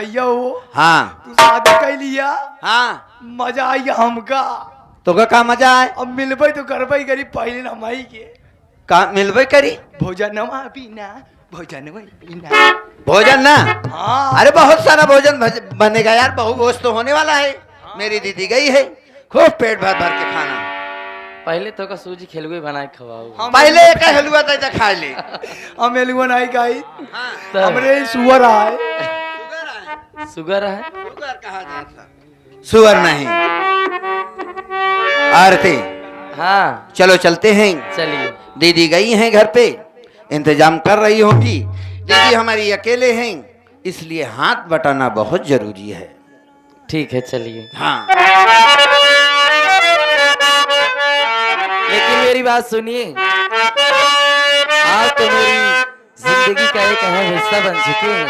भैया हो हाँ तू शादी कर लिया हाँ मजा आई हमका। तो का मजा आए अब मिलबे तो करबे करी पहले नमाई के का मिलबे करी भोजनवा पीना भोजनवा पीना भोजन ना। हाँ अरे बहुत सारा भोजन बनेगा यार, बहु गोश्त तो होने वाला है। मेरी दीदी गई है, खूब पेट भर भर के खाना। पहले तो का सूजी खेलुए बना के खवाओ। हम पहले एक हलवा तो खा ले। हम एलुआ नहीं खाई तो हमरे सुअर आए शुगर है शुगर कहा जाता, सुअर नहीं। आरती हाँ चलो चलते हैं। चलिए। दीदी गई हैं घर पे, इंतजाम कर रही होगी। दीदी हमारी अकेले हैं, इसलिए हाथ बटाना बहुत जरूरी है। ठीक है चलिए। हाँ लेकिन मेरी बात सुनिए, आप तो मेरी जिंदगी का एक अहम हिस्सा बन चुके हैं।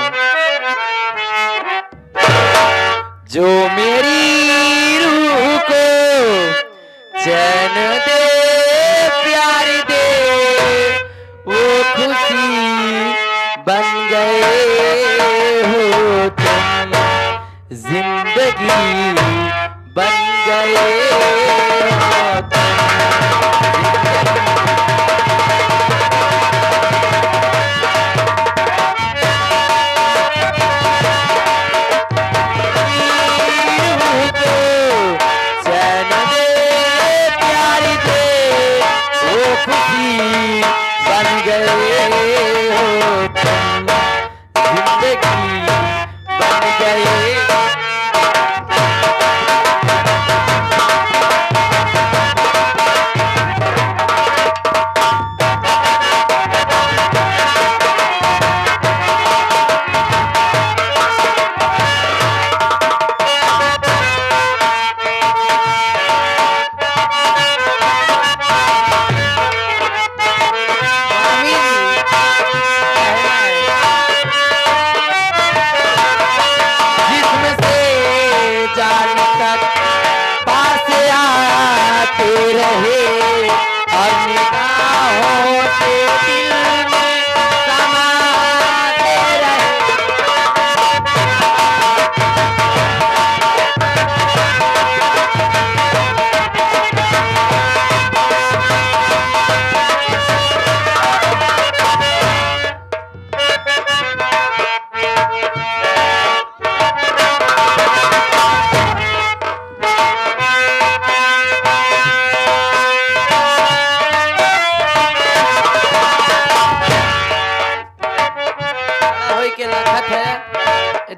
जो मेरी रूह को चैन दे प्यार दे वो खुशी बन गए हो तुम, जिंदगी बन गए हो तुम।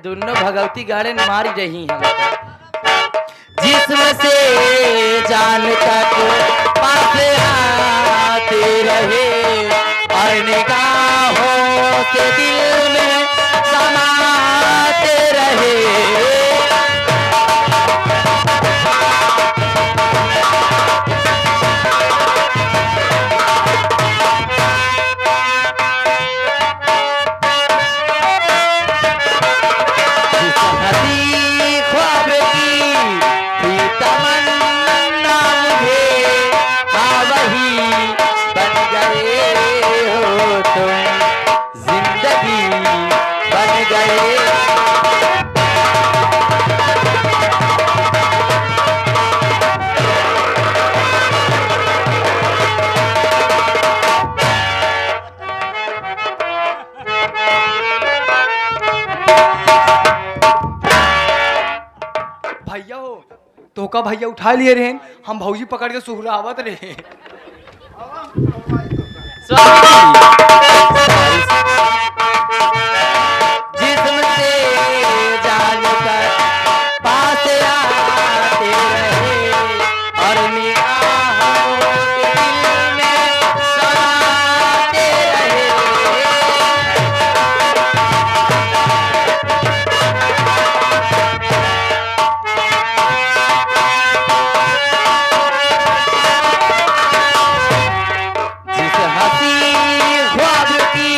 दोनों भगवती गाड़े मारी रही हैं। जिस्म से जान तक पास आते रहे और निगाहों से दिल में समाते रहे। भैया हो तो का भैया उठा लिए रहे हम भौजी पकड़ के सुहरावत रहे। जिस्म से जान तक पास आते रहे और निगाहों के दिल में समाते रहे। जिस हंसी ख्वाब की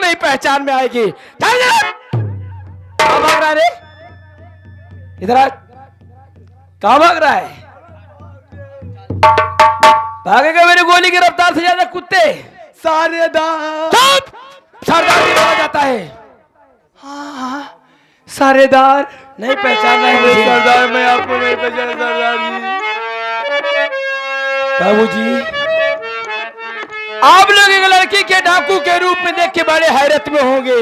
नहीं पहचान में आएगी। कहाँ भाग रहा है रे? इधर आ। कहाँ भाग रहा है? भागेगा मेरी गोली की रफ्तार से ज्यादा कुत्ते। सारेदार। चुप! सरदार की आवाज आता है। हाँ, सारेदार। नहीं पहचान रहे मुझे। सरदार मैं आपको नहीं पहचाना सरदार जी। बाबूजी, आप लोग एक लड़की के डाकू के रूप में देख के बड़े हैरत में होंगे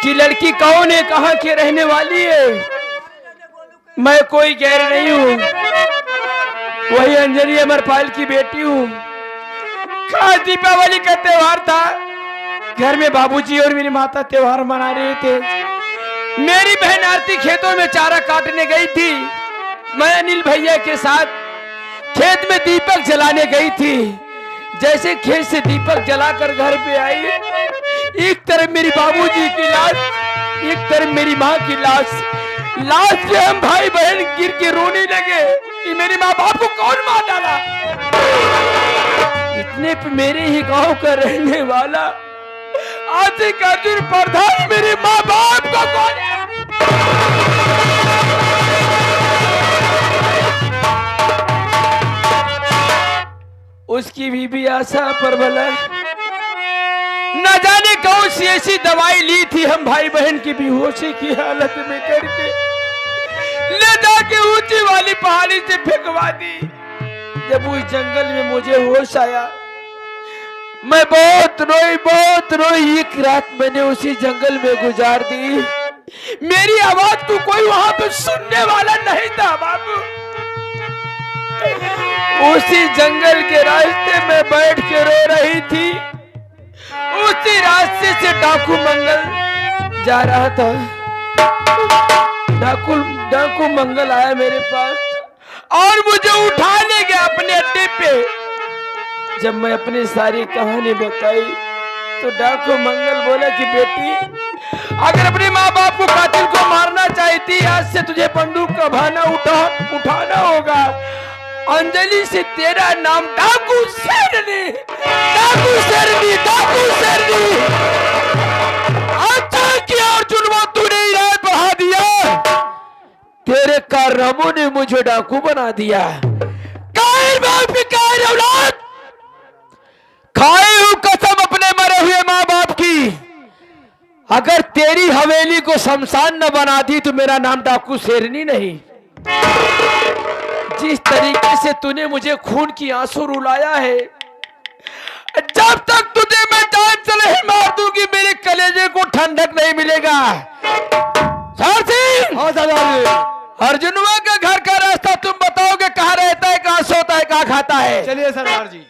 कि लड़की कौन है, कहाँ की रहने वाली है। मैं कोई गैर नहीं हूँ, वही अंजलि अमरपाल की बेटी हूँ। खास दीपावली का त्योहार था, घर में बाबूजी और मेरी माता त्योहार मना रहे थे। मेरी बहन आरती खेतों में चारा काटने गई थी, मैं अनिल भैया के साथ खेत में दीपक जलाने गई थी। जैसे खेत से दीपक जलाकर घर पे आई, एक तरफ मेरी बाबूजी की लाश, एक तरफ मेरी माँ की लाश। लाश पे हम भाई बहन गिर के रोने लगे कि मेरी माँ बाप को कौन मार डाला। इतने पे मेरे ही गांव का रहने वाला आतिक अर्जुन प्रधान मेरे माँ बाप को कौन है? उसकी बीबी आशा परवला न जाने कौन सी ऐसी दवाई ली थी हम भाई बहन की बेहोशी की हालत में करके ले जाके ऊंची वाली पहाड़ी से फेंकवा दी। जब उस जंगल में मुझे होश आया, मैं बहुत रोई। एक रात मैंने उसी जंगल में गुजार दी। मेरी आवाज को कोई वहां पे सुनने वाला नहीं था बाबू। उसी जंगल के रास्ते में बैठ के रो रही थी। उसी रास्ते से डाकू मंगल जा रहा था। डाकू मंगल आया मेरे पास और मुझे उठा ले गया अपने अड्डे पे। जब मैं अपनी सारी कहानी बताई तो डाकू मंगल बोला कि बेटी, अगर अपने माँ बाप को कातिल को मारना चाहती, आज से तुझे बंदूक का भाना उठाना होगा। अंजलि से तेरा नाम डाकू शेरनी। अच्छा किया अर्जुन, तूने इराद बढ़ा दिया। तेरे कारनामों ने मुझे डाकू बना दिया। कायर बाप की कायर औलाद, खाए हूं कसम अपने मरे हुए माँ बाप की, अगर तेरी हवेली को शमशान न बना दी तो मेरा नाम डाकू शेरनी नहीं। जिस तरीके से तूने मुझे खून की आंसू रुलाया है, जब तक तुझे मैं जान से नहीं मार दूंगी मेरे कलेजे को ठंडक नहीं मिलेगा। अर्जुनवा का घर का रास्ता तुम बताओगे, कहाँ रहता है, कहाँ सोता है, कहाँ खाता है। चलिए सरदार जी।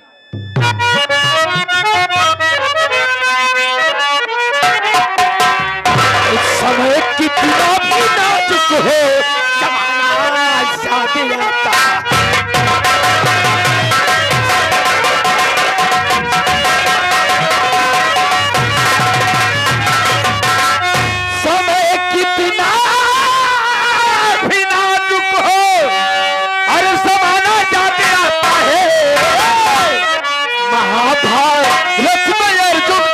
इस समय कितना भी नाजुक हो, जमाना शादी आता। समय कितना भी नाजुक हो, अरे जमाना जाते आता है। महाभारत में अर्जुन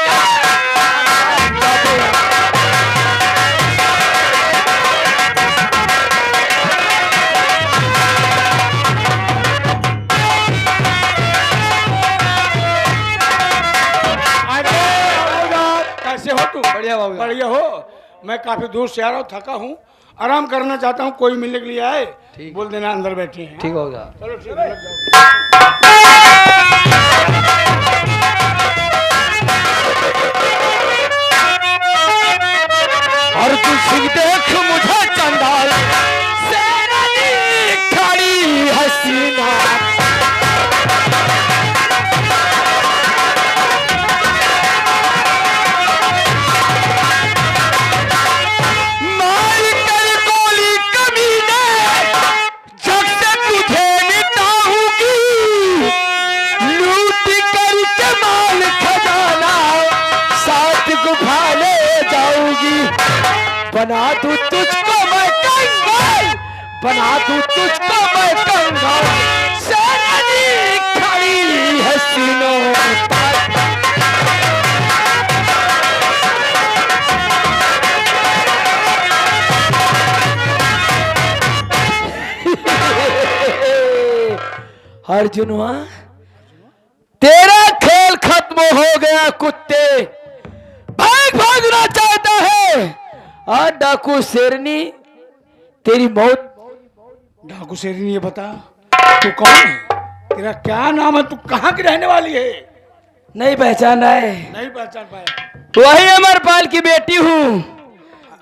हो तू? बढ़िया बाबू। बढ़िया हो। मैं काफी दूर से आ रहा हूँ, थका हूँ, आराम करना चाहता हूँ। कोई मिलने के लिए आए बोल देना अंदर बैठे हैं। ठीक होगा। चलो ठीक है, लग जाओ। अर्जुन सिंह देख मुझे चंडाल, शेरनी खड़ी हसीना। मार कर गोली कमीने, जग से तुझे मिटाऊंगी। लूट कर के माल खजाना साथ गुफा ले जाऊंगी। बना दूं तुझको मैं कंगाल, बना दूं तुझको मैं कंगाल। शेरनी खड़ी है सीनों पर। अर्जुनवा, तेरा खेल खत्म हो गया कुत्ते। भागना चाहता है और डाकू शेरनी, तेरी मौत। डाकू शेरनी, ये बता तू कौन है, तेरा क्या नाम है, तू कहाँ की रहने वाली है? नहीं पहचाना है? नहीं पहचान पाया। वही अमरपाल की बेटी हूँ।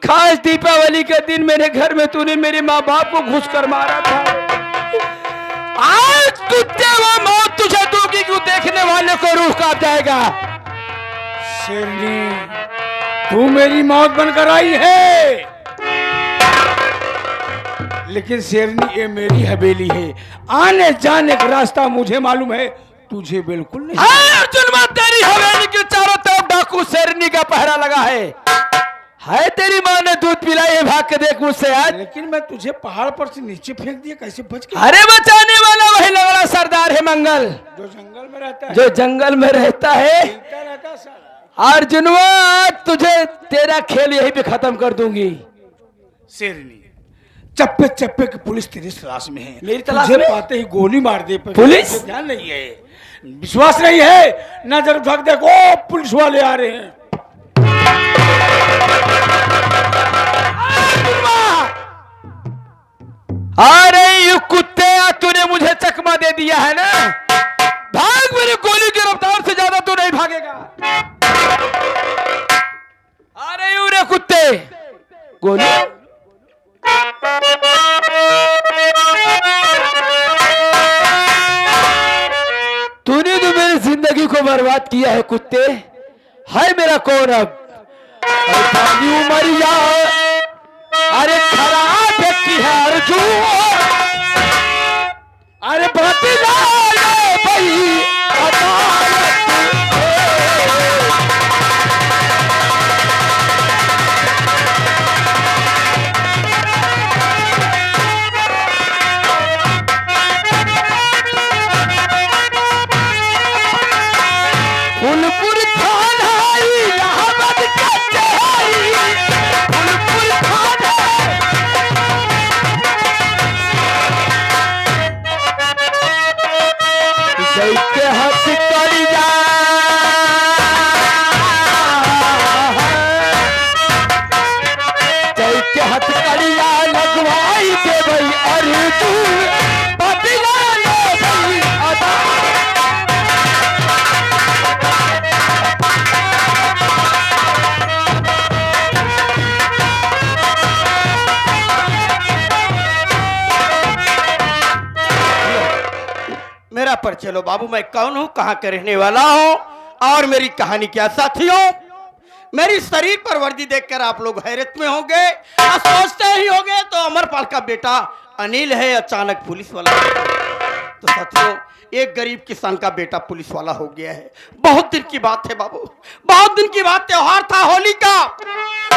खास दीपावली के दिन मेरे घर में तूने मेरे माँ बाप को घुस कर मारा था। आज कुत्ते वो मौत तुझे दूंगी, क्यों देखने वाले को रूह कांप जाएगा। शेरनी, तू मेरी मौत बनकर आई है, लेकिन शेरनी ये मेरी हवेली है, आने जाने का रास्ता मुझे मालूम है, तुझे बिल्कुल नहीं। अर्जुन, तेरी हवेली के चारों तरफ डाकू शेरनी का पहरा लगा है तेरी माँ ने दूध पिलाई है, भाग के देख मुझसे आज। लेकिन मैं तुझे पहाड़ पर से नीचे फेंक दिया, कैसे बच गया? अरे बचाने वाला वही लगड़ा सरदार है मंगल, जो जंगल में रहता है, जो जंगल में रहता है। रहता है साला। अर्जुनवा, आज तुझे तेरा खेल यहीं पे खत्म कर दूंगी। शेरनी, चप्पे चप्पे की पुलिस तेरी तलाश में है, मेरी तलाश तुझे में? पाते ही गोली मार दे। पुलिस? तुझे ध्यान नहीं है, विश्वास नहीं है, नजर उठा के देखो, पुलिस वाले आ रहे हैं। अरे यू कुत्ते, तूने मुझे चकमा दे दिया है ना, भाग, मेरी गोली की रफ्तार से ज्यादा तू नहीं भागेगा। अरे यू रे कुत्ते, गोली। तूने तो मेरी जिंदगी को बर्बाद किया है कुत्ते, है मेरा कौन अब? मरिया, अरे खराब व्यक्ति है अर्जुन, अरे भतीजा भाई फुलपुर थाना इलाहाबाद कचहरी, फुलपुर थाना। जैसे हाथ करिया, जैसे हाथ करिया लगवाई दे भाई अर्जुन, बदला ले भाई अदा। मेरा परिचय लो बाबू, मैं कौन हूँ, कहाँ के रहने वाला हूँ और मेरी कहानी क्या। साथियों, मेरी शरीर पर वर्दी देखकर आप लोग हैरत में होंगे और सोचते ही होंगे तो अमरपाल का बेटा अनिल है, अचानक पुलिस वाला। तो साथियों, एक गरीब किसान का बेटा पुलिस वाला हो गया है। बहुत दिन की बात है बाबू, बहुत दिन की बात। त्योहार था होली का,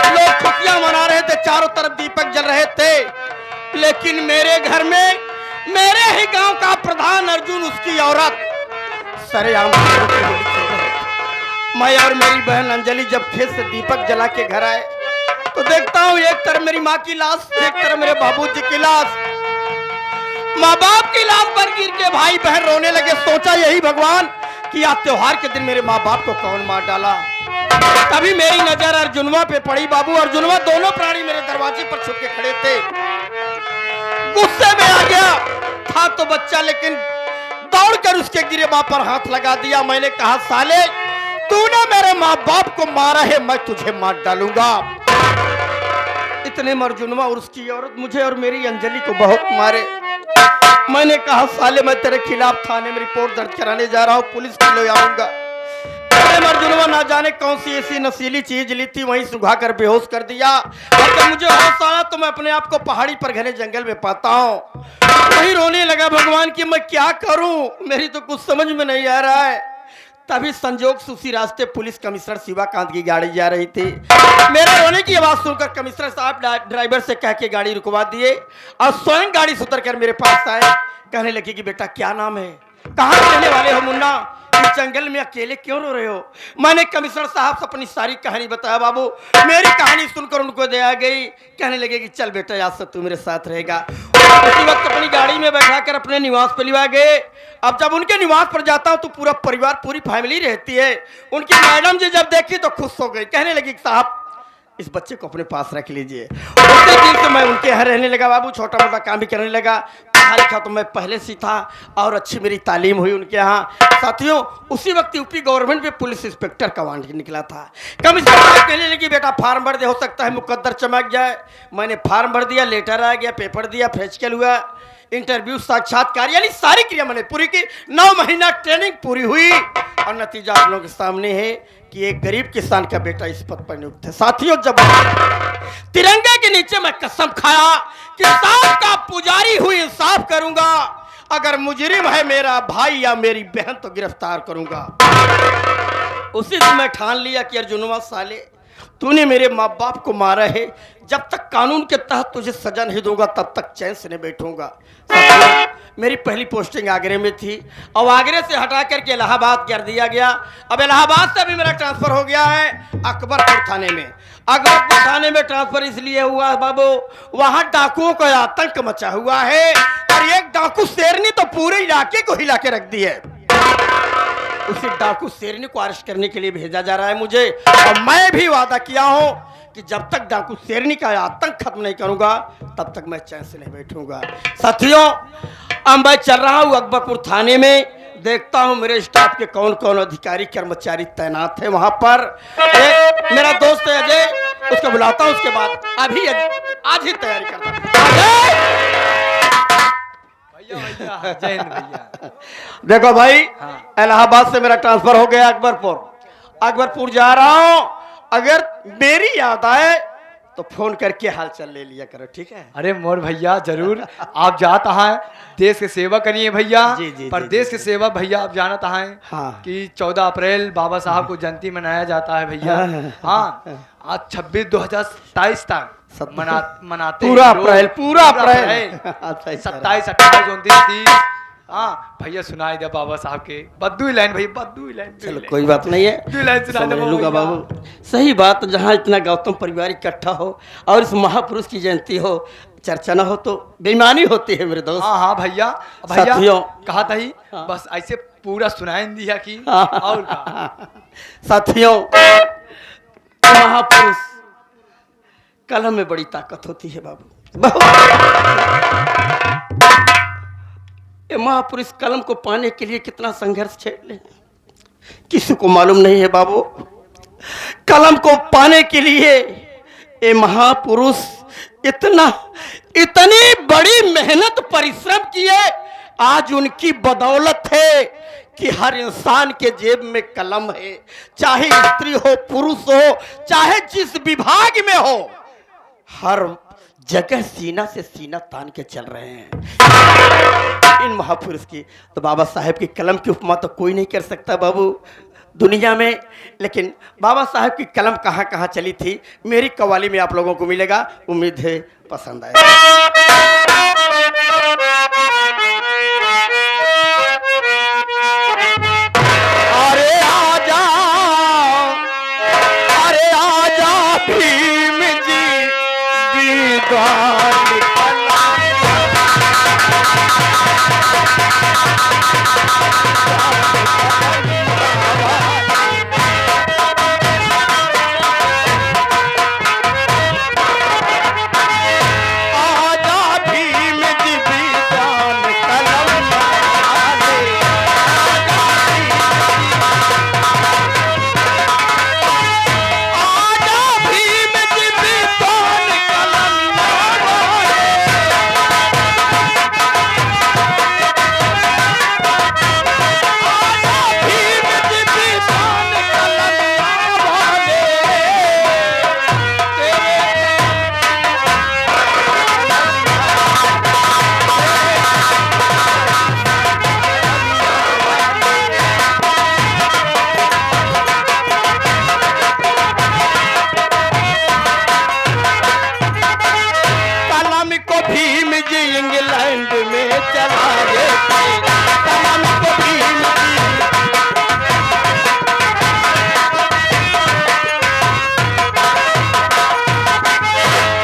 लोग खुशियां मना रहे थे, चारों तरफ दीपक जल रहे थे, लेकिन मेरे घर में मेरे ही गांव का प्रधान अर्जुन, उसकी औरत सरेआम मैं और मेरी बहन अंजलि जब खेत से दीपक जला के घर आए तो देखता हूँ एक तरफ मेरी माँ की लाश, एक तरफ मेरे बाबूजी की लाश। माँ बाप की लाश पर गिर के भाई बहन रोने लगे। सोचा यही भगवान कि आज त्योहार के दिन मेरे माँ बाप को कौन मार डाला। तभी मेरी नजर अर्जुनवा पे पड़ी। बाबू, अर्जुनवा दोनों प्राणी मेरे दरवाजे पर छुप के खड़े थे। गुस्से में आ गया था तो बच्चा, लेकिन दौड़कर उसके गिरेबान पर हाथ लगा दिया। मैंने कहा, साले तूने मेरे माँ बाप को मारा है, मैं तुझे मार डालूंगा। इतने में अर्जुनवा और उसकी औरत मुझे और मेरी अंजलि को बहुत मारे। मैंने कहा, साले मैं तेरे खिलाफ थाने में रिपोर्ट दर्ज कराने जा रहा हूँ, पुलिस को ले आऊंगा। अर्जुनवा ना जाने कौन सी ऐसी नशीली चीज ली थी, वहीं सुखा कर बेहोश कर दिया। और जब मुझे होश आया तो मैं अपने आप को पहाड़ी पर घने जंगल में पाता हूँ। वहीं रोने लगा भगवान कि मैं क्या करूं, मेरी तो कुछ समझ में नहीं आ रहा है। तभी संजोग से उसी रास्ते पुलिस कमिश्नर शिवाकांत की गाड़ी जा रही थी। मेरे रोने की आवाज सुनकर कमिश्नर साहब ड्राइवर से कह के गाड़ी रुकवा दिए और स्वयं गाड़ी से उतर कर मेरे पास आए। कहने लगे कि बेटा क्या नाम है, कहाँ रहने वाले हो मुन्ना, इस जंगल में अकेले क्यों रो रहे हो। मैंने कमिश्नर साहब से अपनी सारी कहानी बताया। बाबू, मेरी कहानी सुनकर उनको दया गई। कहने लगे कि चल बेटा, आज से तू मेरे साथ रहेगा। उसी वक्त अपनी गाड़ी में बैठा कर अपने निवास पर लिवा गए। अब जब उनके निवास पर जाता हूँ तो पूरा परिवार, पूरी फैमिली रहती है। उनकी मैडम जी जब देखी तो खुश हो गई, कहने लगी साहब इस बच्चे को अपने पास रख लीजिए। उसी दिन से मैं उनके यहाँ रहने लगा बाबू, छोटा मोटा काम भी करने लगा। पढ़ा लिखा तो मैं पहले से था और अच्छी मेरी तालीम हुई उनके यहाँ। साथियों, उसी वक्त यूपी गवर्नमेंट में पुलिस इंस्पेक्टर का वांट निकला था। कमिश्नर कहने लगी बेटा फार्म भर दे, हो सकता है मुकद्दर चमक जाए। मैंने फार्म भर दिया, लेटर आ गया, पेपर दिया, फेचकल हुआ, इंटरव्यू, साक्षात्कार, यानी सारी क्रिया मैंने पूरी की। 9 महीना ट्रेनिंग पूरी हुई और नतीजा आप लोगों के सामने है कि एक गरीब किसान का बेटा इस पद पर नियुक्त है। साथियों, जब तिरंगे के नीचे मैं कसम खाया कि साफ का पुजारी हुई इंसाफ करूंगा, अगर मुजरिम है मेरा भाई या मेरी बहन तो गिरफ्तार करूंगा। उसी दिन मैं ठान लिया कि अर्जुनवा साले, तूने मेरे माँ बाप को मारा है, जब तक कानून के तहत तुझे सजा नहीं दूंगा तब तक चैन से नहीं बैठूंगा। मेरी पहली पोस्टिंग आगरे में थी और आगरे से हटा करके इलाहाबाद कर दिया गया। अब इलाहाबाद से भी मेरा ट्रांसफर हो गया है अकबरपुर थाने में। अकबरपुर थाने में ट्रांसफर इसलिए हुआ बाबू, वहां डाकुओं का आतंक मचा हुआ है और एक डाकू शेरनी तो पूरे इलाके को हिला के रख दी है। उसी डाकू शेरनी को अरेस्ट करने के लिए भेजा जा रहा है मुझे, और मैं भी वादा किया हूं कि जब तक डाकू शेरनी का आतंक खत्म नहीं करूंगा तब तक मैं चैन से नहीं बैठूंगा। साथियों, अब मैं चल रहा हूं अकबरपुर थाने में, देखता हूं मेरे स्टाफ के कौन कौन अधिकारी कर्मचारी तैनात है वहां पर। एक मेरा दोस्त है अजय, उसको बुलाता हूं, उसके बाद अभी आज ही तैयारी करता हूं। भैया जय हिंद भैया। देखो भाई, इलाहाबाद से मेरा ट्रांसफर हो गया अकबरपुर जा रहा हूं। अगर मेरी याद आए तो फोन करके हाल चाल ले लिया करो, ठीक है? अरे मोर भैया जरूर, आप जाता है देश की सेवा करिए भैया। जी, जी, पर जी, देश की सेवा भैया आप जानता है हाँ। कि 14 अप्रैल बाबा साहब को जयंती मनाया जाता है भैया। हाँ, आज 26/2027 तक मनाते पूरा हैं लोग। अप्रैल, पूरा अप्रैल। 27, 28, 29, 30। हाँ भैया, सुनाई दे बाबा साहब के बद्दू लाइन भैया, बद्दू लाइन। चलो कोई बात नहीं है, दो लाइन सुना दे समझ लूंगा बाबू। बाबू। सही बात, जहाँ इतना गौतम परिवार इकट्ठा हो और इस महापुरुष की जयंती हो, चर्चा न हो तो बेईमानी होती है मेरे दोस्त। हाँ भैया साथियों, कहा था ही हाँ। बस ऐसे पूरा सुनाई दिया कि हाँ। और का। साथियों, महापुरुष कलम में बड़ी ताकत होती है बाबू, बहुत। ये महापुरुष कलम को पाने के लिए कितना संघर्ष झेले किसी को मालूम नहीं है बाबू। कलम को पाने के लिए ये महापुरुष इतनी बड़ी मेहनत परिश्रम किए, आज उनकी बदौलत है कि हर इंसान के जेब में कलम है, चाहे स्त्री हो पुरुष हो, चाहे जिस विभाग में हो, हर जगह सीना से सीना तान के चल रहे हैं इन महापुरुष की। तो बाबा साहेब की कलम की उपमा तो कोई नहीं कर सकता बाबू दुनिया में, लेकिन बाबा साहेब की कलम कहाँ कहाँ चली थी मेरी कव्वाली में आप लोगों को मिलेगा। उम्मीद है पसंद आए। अरे आजा, अरे आजा भीम जी दीवान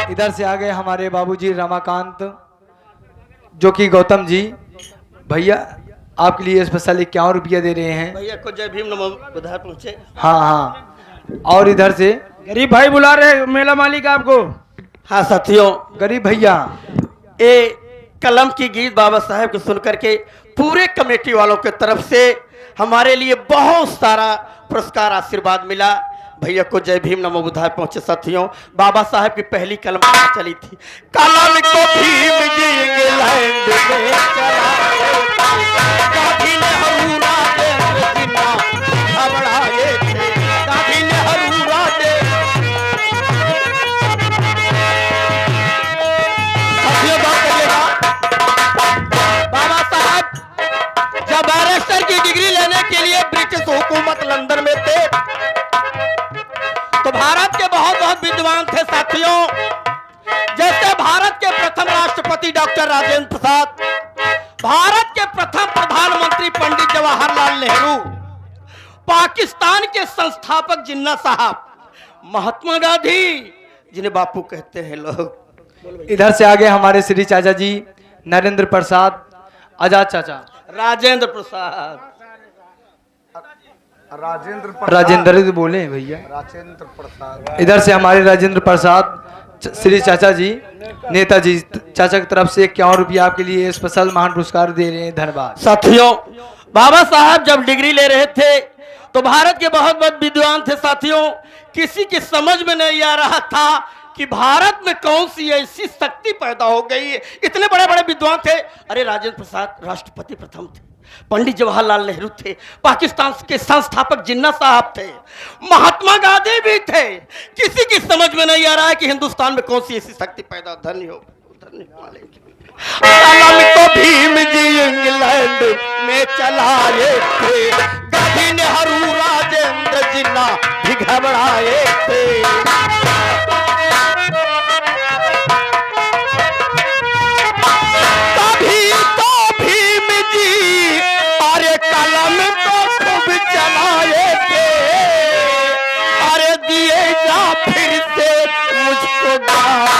इधर से आ गए हमारे बाबूजी रमाकांत जो कि गौतम जी भैया आपके लिए स्पेशल 51 रुपया दे रहे हैं। भैया को जय भीम नमो बुधार पहुंचे। हाँ हाँ, और इधर से गरीब भाई बुला रहे मेला मालिक आपको। हाँ साथियों, गरीब भैया ये कलम की गीत बाबा साहब को सुन करके पूरे कमेटी वालों के तरफ से हमारे लिए बहुत सारा पुरस्कार आशीर्वाद मिला। भैया को जय भीम नमो बुधार पहुंचे। साथियों, बाबा साहब की पहली कलम चली थी, कलम को भीम जी इंग्लैंड में चला, गांधी नेहरू राजेंद्र जिन्ना घबराए थे, गांधी नेहरू साथियों बात करिएगा। बाबा साहब जब बैरिस्टर की डिग्री लेने के लिए ब्रिटिश हुकूमत लंदन में थे तो भारत के बहुत बहुत विद्वान थे साथियों। जैसे भारत के प्रथम राष्ट्रपति डॉक्टर राजेंद्र प्रसाद, भारत के प्रथम प्रधानमंत्री पंडित जवाहरलाल नेहरू, पाकिस्तान के संस्थापक जिन्ना साहब, महात्मा गांधी जिन्हें बापू कहते हैं लोग। इधर से आगे हमारे श्री चाचा जी नरेंद्र प्रसाद आजाद चाचा, राजेंद्र प्रसाद, राजेंद्र तो बोले भैया, राजेंद्र प्रसाद। इधर से हमारे राजेंद्र प्रसाद श्री चाचा जी नेताजी चाचा की तरफ से 51 रुपया आपके लिए स्पेशल महान पुरस्कार दे रहे हैं। धन्यवाद। साथियों, बाबा साहब जब डिग्री ले रहे थे तो भारत के बहुत बहुत विद्वान थे साथियों। किसी की समझ में नहीं आ रहा था कि भारत में कौन सी ऐसी शक्ति पैदा हो गई है। इतने बड़े बड़े विद्वान थे। अरे राजेंद्र प्रसाद राष्ट्रपति प्रथम थे, पंडित जवाहरलाल नेहरू थे, पाकिस्तान के संस्थापक जिन्ना साहब थे, महात्मा गांधी भी थे। किसी की समझ में नहीं आ रहा है कि हिंदुस्तान में कौन सी ऐसी शक्ति पैदा। धन्य हो, धन्य कलम को भीम जी इंग्लैंड में चलाए थे, गांधी नेहरू राजेंद्र जिन्ना भी घबराए थे। कभी तो भीम जी अरे कलम को खूब चलाए थे, अरे दिए जा फिर से मुझको दान।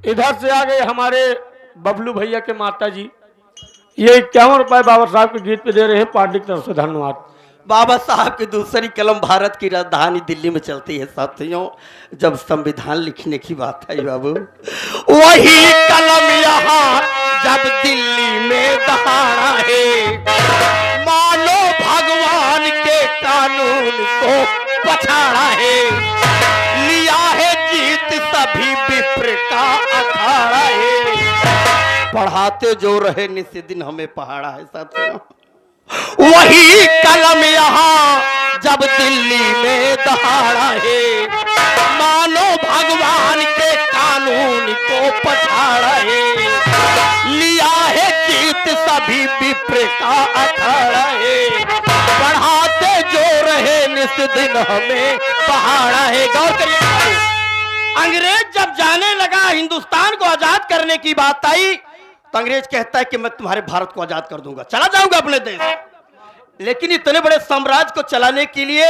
इधर से आ गए हमारे बबलू भैया के माता जी, ये 51 रुपए बाबा साहब के गीत पे दे रहे हैं पार्टी की तरफ से। धन्यवाद। बाबा साहब की दूसरी कलम भारत की राजधानी दिल्ली में चलती है साथियों। जब संविधान लिखने की बात आई बाबू, वही कलम यहाँ जब दिल्ली में दहाड़ा है, मानो भगवान के कानून को पछाड़ा है, लिया है जीत सभी विप्र का अखाड़ा है, पढ़ाते जो रहे नित्य दिन हमें पहाड़ा है साथियों। वही कलम यहाँ जब दिल्ली में दहाड़ा है, मानो भगवान के कानून को पछाड़ा है, लिया है जीत सभी विप्र का अखाड़ा है, पढ़ाते जो रहे नित्य दिन हमें पहाड़ा है। गौर करिए, अंग्रेज जब जाने लगा हिंदुस्तान को आजाद करने की बात आई तो अंग्रेज कहता है कि मैं तुम्हारे भारत को आजाद कर दूंगा, चला जाऊंगा अपने देश। लेकिन इतने बड़े साम्राज्य को चलाने के लिए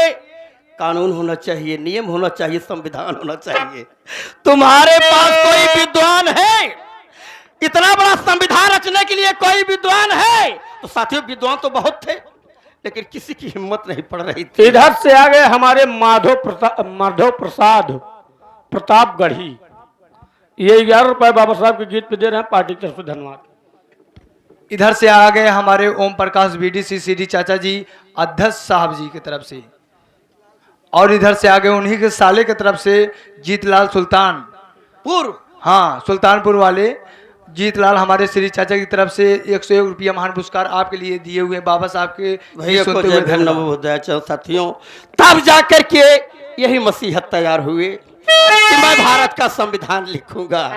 कानून होना चाहिए, नियम होना चाहिए, संविधान होना चाहिए। तुम्हारे पास कोई विद्वान है? इतना बड़ा संविधान रचने के लिए कोई विद्वान है? तो साथियों, विद्वान तो बहुत थे लेकिन किसी की हिम्मत नहीं पड़ रही थी। इधर से आ गए हमारे माधव प्रसाद प्रतापगढ़ी, ये 11 रुपए बाबा साहब के गीत पे दे रहे हैं पार्टी की तरफ से। धन्यवाद। इधर से आ गए हमारे ओम प्रकाश बीडीसी सीडी चाचा जी अध्यक्ष साहब जी की तरफ से, और इधर से आ गए उन्हीं के साले की तरफ से जीतलाल सुल्तानपुर, हाँ सुल्तानपुर वाले जीतलाल हमारे श्री चाचा की तरफ से 101 रुपया महान पुरस्कार आपके लिए दिए हुए बाबा साहब के भैया को सुनते जय हुए भीम नमो बुद्धाय। साथियों, तब जाकर के यही मसीहत तैयार हुए कि मैं भारत का संविधान लिखूंगा।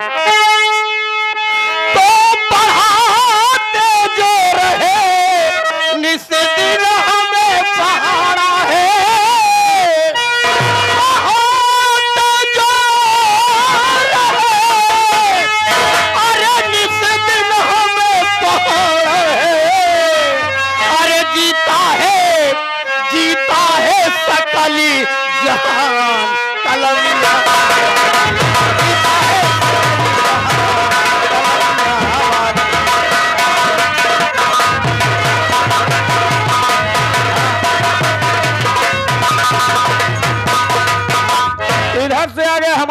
तो पढ़ाते जो रहे निस दिन हमें पहाड़ा है, पढ़ाते जो रहे अरे निस दिन हमें पहाड़ा है,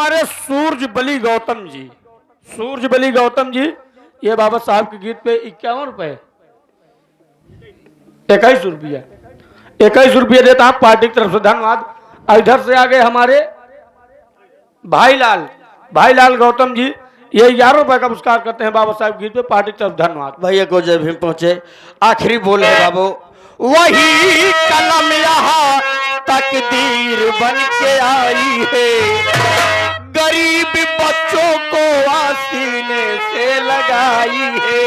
हमारे सूरज बली गौतम जी। सूरज बली गौतम जी, ये बाबा साहब के गीत पे 51 रुपए, 21 रुपया, 21 रुपये देता हूं पार्टी की तरफ से, धन्यवाद। और इधर से आगे हमारे भाईलाल गौतम जी, ये 11 रुपए का पुरस्कार करते हैं बाबा साहब गीत पे, पार्टी की तरफ धन्यवाद। भैया को जब भी पहुंचे, आखिरी बोल है बाबू, वही कलम यहाँ तकदीर बन के आई है, गरीब बच्चों को आसीने से लगाई है,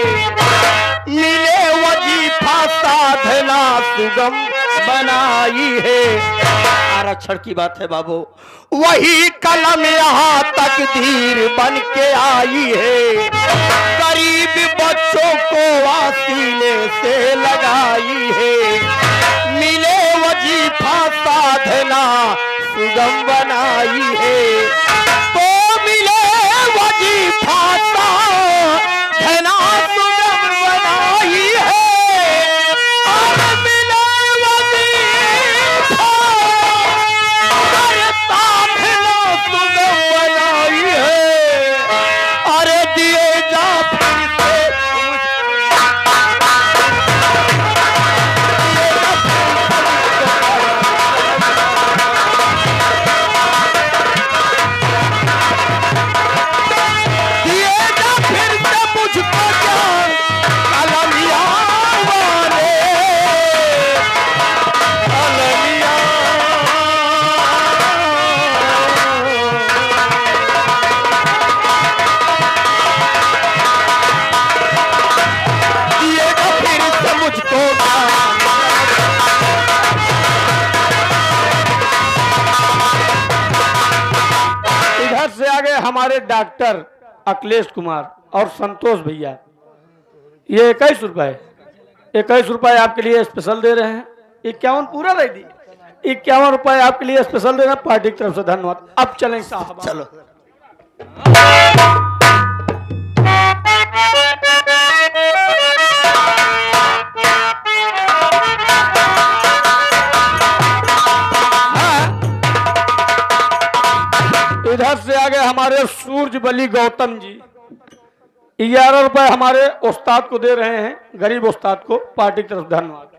मिले वजीफा साधना सुगम बनाई है। आरक्षण की बात है बाबू, वही कलम यहाँ तकदीर बन के आई है, गरीब बच्चों को आसीने से लगाई है, मिले वजीफा साधना सुगम बनाई है, तो मिले वजीफा साधना सुगम बनाई है, और मिले वजीफा साधना सुगम बनाई है। अरे दिए जा फिर से मुझको ज्ञान कलमिया वाले, कलमिया दिएगा फिर से मुझको ज्ञान। इधर से आगे हमारे डॉक्टर अखिलेश कुमार और संतोष भैया, ये 21 रुपए, 21 रुपए आपके लिए स्पेशल दे रहे हैं। 51 पूरा दे दी, 51 रुपए आपके लिए स्पेशल दे रहे हैं, पार्टी की तरफ से धन्यवाद। अब चलें साहब, चलो इधर से आगे हमारे सूरज बली गौतम जी, 11 रुपए हमारे उस्ताद को दे रहे हैं, गरीब उस्ताद को, पार्टी की तरफ धन्यवाद।